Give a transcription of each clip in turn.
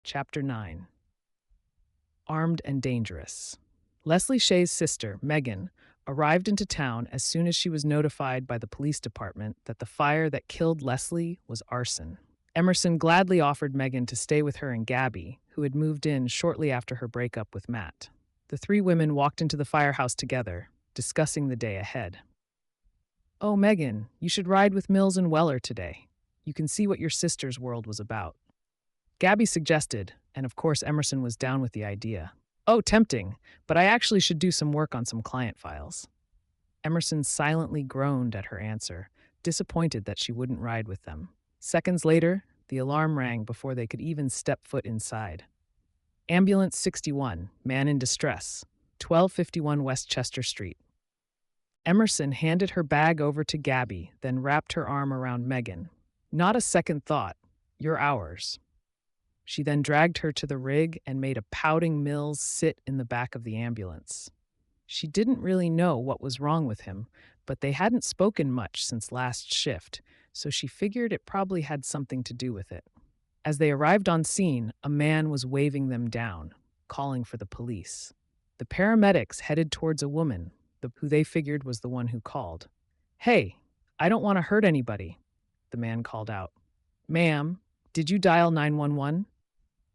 Chapter 9. Armed and Dangerous. Leslie Shea's sister, Megan, arrived into town as soon as she was notified by the police department that the fire that killed Leslie was arson. Emerson gladly offered Megan to stay with her and Gabby, who had moved in shortly after her breakup with Matt. The three women walked into the firehouse together, discussing the day ahead. "Oh, Megan, you should ride with Mills and Weller today. You can see what your sister's world was about." Gabby suggested, and of course Emerson was down with the idea. "Oh, tempting, but I actually should do some work on some client files." Emerson silently groaned at her answer, disappointed that she wouldn't ride with them. Seconds later, the alarm rang before they could even step foot inside. Ambulance 61, man in distress, 1251 West Chester Street. Emerson handed her bag over to Gabby, then wrapped her arm around Megan. "Not a second thought. You're ours." She then dragged her to the rig and made a pouting Mills sit in the back of the ambulance. She didn't really know what was wrong with him, but they hadn't spoken much since last shift, so she figured it probably had something to do with it. As they arrived on scene, a man was waving them down, calling for the police. The paramedics headed towards a woman, who they figured was the one who called. "Hey, I don't want to hurt anybody," the man called out. "Ma'am, did you dial 911?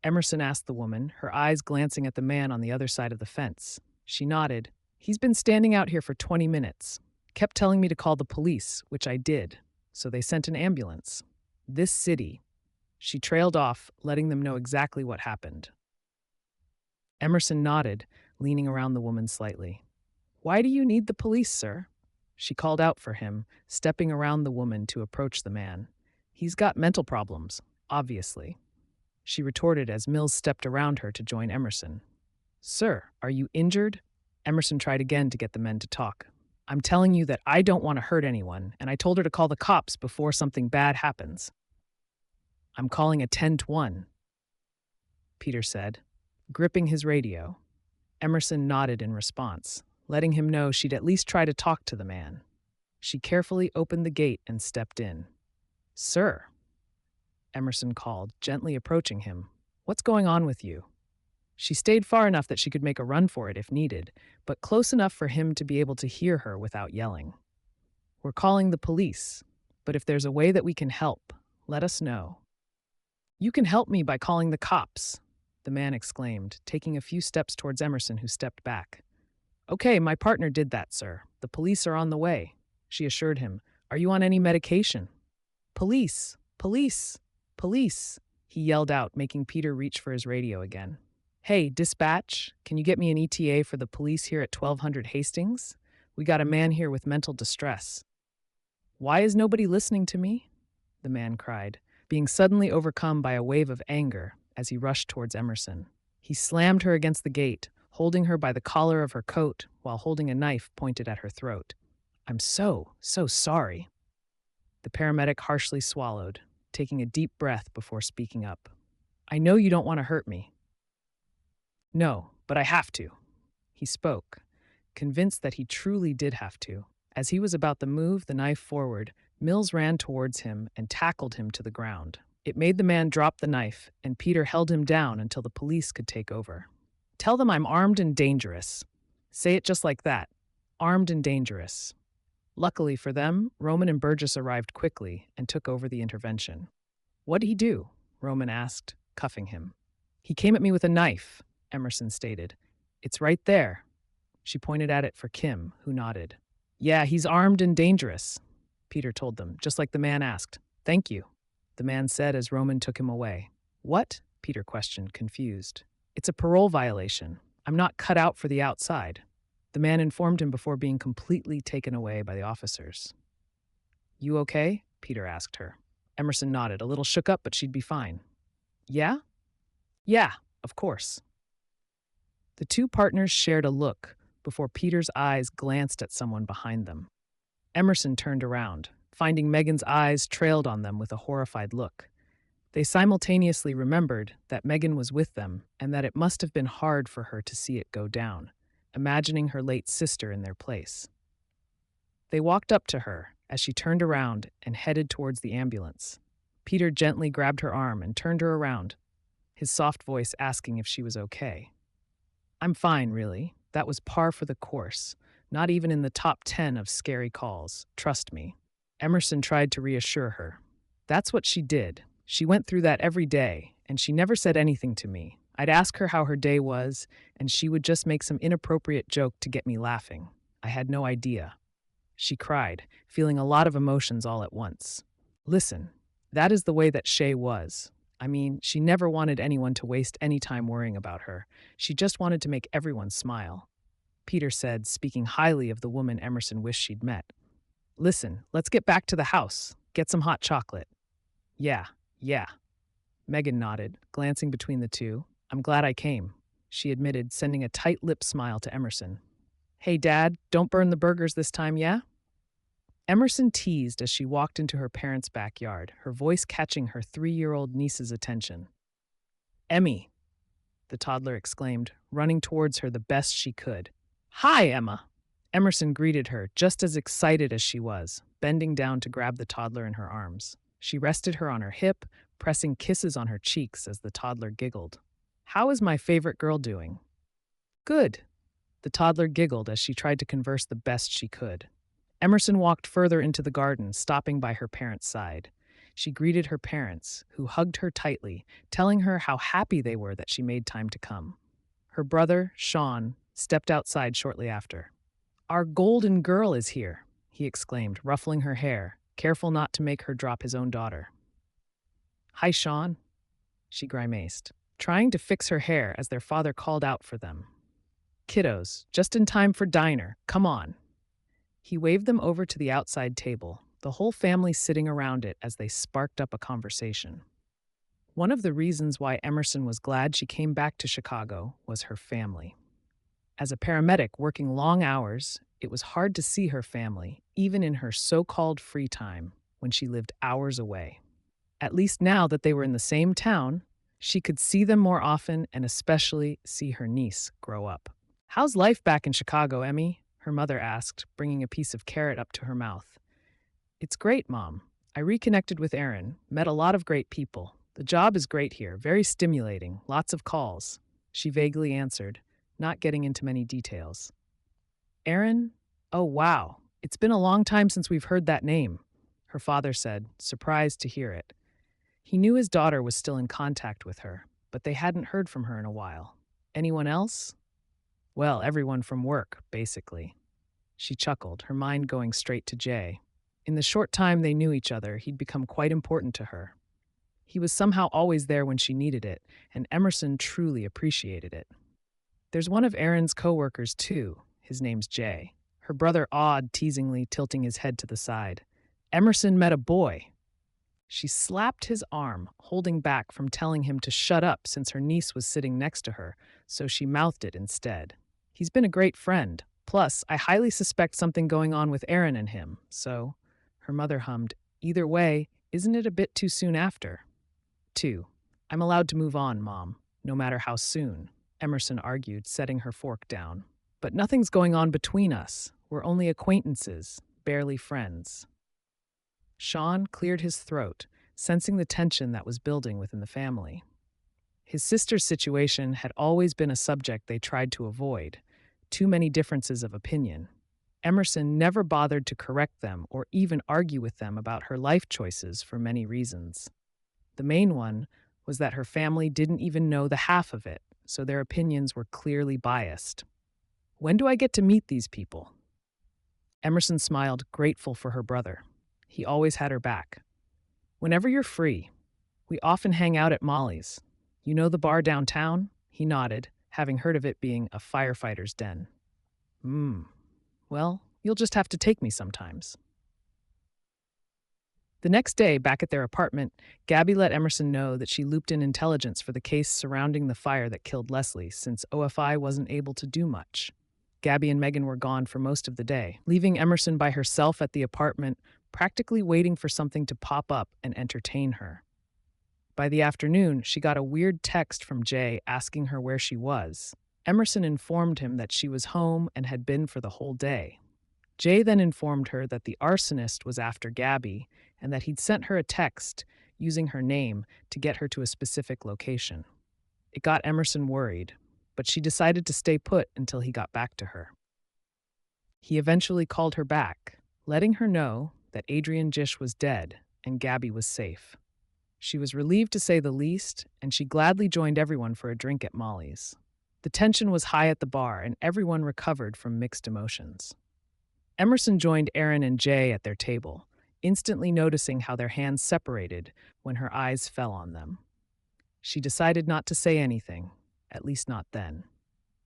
Emerson asked the woman, her eyes glancing at the man on the other side of the fence. She nodded. "He's been standing out here for 20 minutes. Kept telling me to call the police, which I did. So they sent an ambulance. This city." She trailed off, letting them know exactly what happened. Emerson nodded, leaning around the woman slightly. "Why do you need the police, sir?" She called out for him, stepping around the woman to approach the man. "He's got mental problems, obviously," she retorted as Mills stepped around her to join Emerson. "Sir, are you injured?" Emerson tried again to get the men to talk. "I'm telling you that I don't want to hurt anyone, and I told her to call the cops before something bad happens." "I'm calling a 10-1, Peter said, gripping his radio. Emerson nodded in response, letting him know she'd at least try to talk to the man. She carefully opened the gate and stepped in. "Sir," Emerson called, gently approaching him. "What's going on with you?" She stayed far enough that she could make a run for it if needed, but close enough for him to be able to hear her without yelling. "We're calling the police, but if there's a way that we can help, let us know." "You can help me by calling the cops," the man exclaimed, taking a few steps towards Emerson, who stepped back. "Okay, my partner did that, sir. The police are on the way," she assured him. "Are you on any medication?" "Police! Police! Police!" he yelled out, making Peter reach for his radio again. "Hey, dispatch, can you get me an ETA for the police here at 1200 Hastings? We got a man here with mental distress." "Why is nobody listening to me?" the man cried, being suddenly overcome by a wave of anger as he rushed towards Emerson. He slammed her against the gate, holding her by the collar of her coat while holding a knife pointed at her throat. "I'm so sorry." The paramedic harshly swallowed, taking a deep breath before speaking up. "I know you don't want to hurt me." "No, but I have to," he spoke, convinced that he truly did have to. As he was about to move the knife forward, Mills ran towards him and tackled him to the ground. It made the man drop the knife, and Peter held him down until the police could take over. "Tell them I'm armed and dangerous." Say it just like that. Armed and dangerous. Luckily for them, Roman and Burgess arrived quickly and took over the intervention. "What'd he do?" Roman asked, cuffing him. "He came at me with a knife," Emerson stated. "It's right there." She pointed at it for Kim, who nodded. "Yeah, he's armed and dangerous," Peter told them, just like the man asked. "Thank you," the man said as Roman took him away. "What?" Peter questioned, confused. "It's a parole violation. I'm not cut out for the outside," the man informed him before being completely taken away by the officers. "You okay?" Peter asked her. Emerson nodded, a little shook up, but she'd be fine. "Yeah?" "Yeah, of course." The two partners shared a look before Peter's eyes glanced at someone behind them. Emerson turned around, finding Megan's eyes trailed on them with a horrified look. They simultaneously remembered that Megan was with them and that it must have been hard for her to see it go down, imagining her late sister in their place. They walked up to her as she turned around and headed towards the ambulance. Peter gently grabbed her arm and turned her around. his soft voice asking if she was okay. I'm fine, really. That was par for the course. Not even in the top 10 of scary calls. Trust me. Emerson tried to reassure her. That's what she did. She went through that every day, and she never said anything to me. I'd ask her how her day was, and she would just make some inappropriate joke to get me laughing. I had no idea. She cried, feeling a lot of emotions all at once. Listen, that is the way that Shay was. I mean, she never wanted anyone to waste any time worrying about her. She just wanted to make everyone smile. Peter said, speaking highly of the woman Emerson wished she'd met. Listen, let's get back to the house. Get some hot chocolate. Yeah. Megan nodded, glancing between the two. I'm glad I came, she admitted, sending a tight-lipped smile to Emerson. Hey, Dad, don't burn the burgers this time, yeah? Emerson teased as she walked into her parents' backyard, her voice catching her 3-year-old niece's attention. Emmy, the toddler exclaimed, running towards her the best she could. Hi, Emma. Emerson greeted her, just as excited as she was, bending down to grab the toddler in her arms. She rested her on her hip, pressing kisses on her cheeks as the toddler giggled. How is my favorite girl doing? Good. The toddler giggled as she tried to converse the best she could. Emerson walked further into the garden, stopping by her parents' side. She greeted her parents, who hugged her tightly, telling her how happy they were that she made time to come. Her brother, Sean, stepped outside shortly after. Our golden girl is here, he exclaimed, ruffling her hair, careful not to make her drop his own daughter. Hi, Sean, she grimaced, trying to fix her hair as their father called out for them. Kiddos, just in time for diner, come on. He waved them over to the outside table, the whole family sitting around it as they sparked up a conversation. One of the reasons why Emerson was glad she came back to Chicago was her family. As a paramedic working long hours, it was hard to see her family, even in her so-called free time, when she lived hours away. At least now that they were in the same town, she could see them more often and especially see her niece grow up. How's life back in Chicago, Emmy? Her mother asked, bringing a piece of carrot up to her mouth. It's great, Mom. I reconnected with Aaron, met a lot of great people. The job is great here, very stimulating, lots of calls, she vaguely answered, not getting into many details. Aaron? Oh, wow. It's been a long time since we've heard that name, her father said, surprised to hear it. He knew his daughter was still in contact with her, but they hadn't heard from her in a while. Anyone else? Well, everyone from work, basically. She chuckled, her mind going straight to Jay. In the short time they knew each other, he'd become quite important to her. He was somehow always there when she needed it, and Emerson truly appreciated it. There's one of Erin's co-workers, too. His name's Jay. Her brother awed, teasingly tilting his head to the side. Emerson met a boy. She slapped his arm, holding back from telling him to shut up since her niece was sitting next to her, so she mouthed it instead. He's been a great friend. Plus, I highly suspect something going on with Erin and him, so... Her mother hummed, either way, isn't it a bit too soon after? 2. I'm allowed to move on, Mom, no matter how soon, Emerson argued, setting her fork down. But nothing's going on between us. We're only acquaintances, barely friends. Sean cleared his throat, sensing the tension that was building within the family. His sister's situation had always been a subject they tried to avoid. Too many differences of opinion. Emerson never bothered to correct them or even argue with them about her life choices for many reasons. The main one was that her family didn't even know the half of it, so their opinions were clearly biased. When do I get to meet these people? Emerson smiled, grateful for her brother. He always had her back. Whenever you're free. We often hang out at Molly's. You know the bar downtown? He nodded, having heard of it being a firefighter's den. Well, you'll just have to take me sometimes. The next day, back at their apartment, Gabby let Emerson know that she looped in intelligence for the case surrounding the fire that killed Leslie, since OFI wasn't able to do much. Gabby and Megan were gone for most of the day, leaving Emerson by herself at the apartment, practically waiting for something to pop up and entertain her. By the afternoon, she got a weird text from Jay asking her where she was. Emerson informed him that she was home and had been for the whole day. Jay then informed her that the arsonist was after Gabby and that he'd sent her a text using her name to get her to a specific location. It got Emerson worried, but she decided to stay put until he got back to her. He eventually called her back, letting her know that Adrian Gish was dead and Gabby was safe. She was relieved to say the least, and she gladly joined everyone for a drink at Molly's. The tension was high at the bar, and everyone recovered from mixed emotions. Emerson joined Aaron and Jay at their table, instantly noticing how their hands separated when her eyes fell on them. She decided not to say anything, at least not then.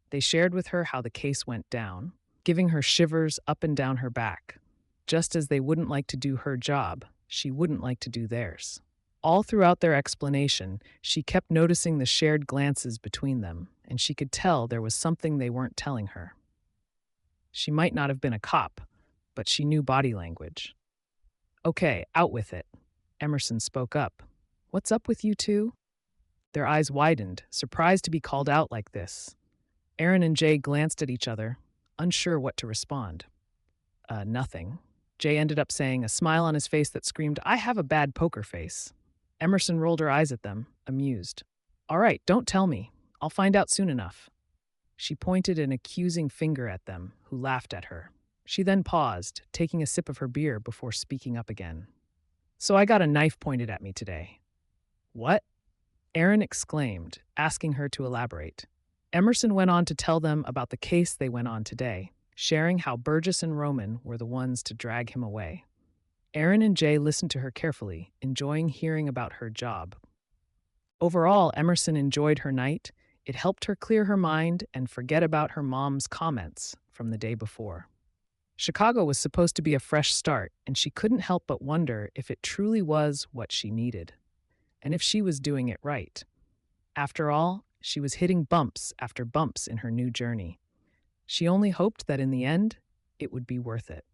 They shared with her how the case went down, giving her shivers up and down her back. Just as they wouldn't like to do her job, she wouldn't like to do theirs. All throughout their explanation, she kept noticing the shared glances between them, and she could tell there was something they weren't telling her. She might not have been a cop, but she knew body language. "Okay, out with it." Emerson spoke up. "What's up with you two?" Their eyes widened, surprised to be called out like this. Aaron and Jay glanced at each other, unsure what to respond. Nothing." Jay ended up saying, a smile on his face that screamed, "I have a bad poker face." Emerson rolled her eyes at them, amused. "All right, don't tell me. I'll find out soon enough." She pointed an accusing finger at them, who laughed at her. She then paused, taking a sip of her beer before speaking up again. "So I got a knife pointed at me today." "What?" Aaron exclaimed, asking her to elaborate. Emerson went on to tell them about the case they went on today, sharing how Burgess and Roman were the ones to drag him away. Aaron and Jay listened to her carefully, enjoying hearing about her job. Overall, Emerson enjoyed her night. It helped her clear her mind and forget about her mom's comments from the day before. Chicago was supposed to be a fresh start, and she couldn't help but wonder if it truly was what she needed, and if she was doing it right. After all, she was hitting bumps after bumps in her new journey. She only hoped that in the end, it would be worth it.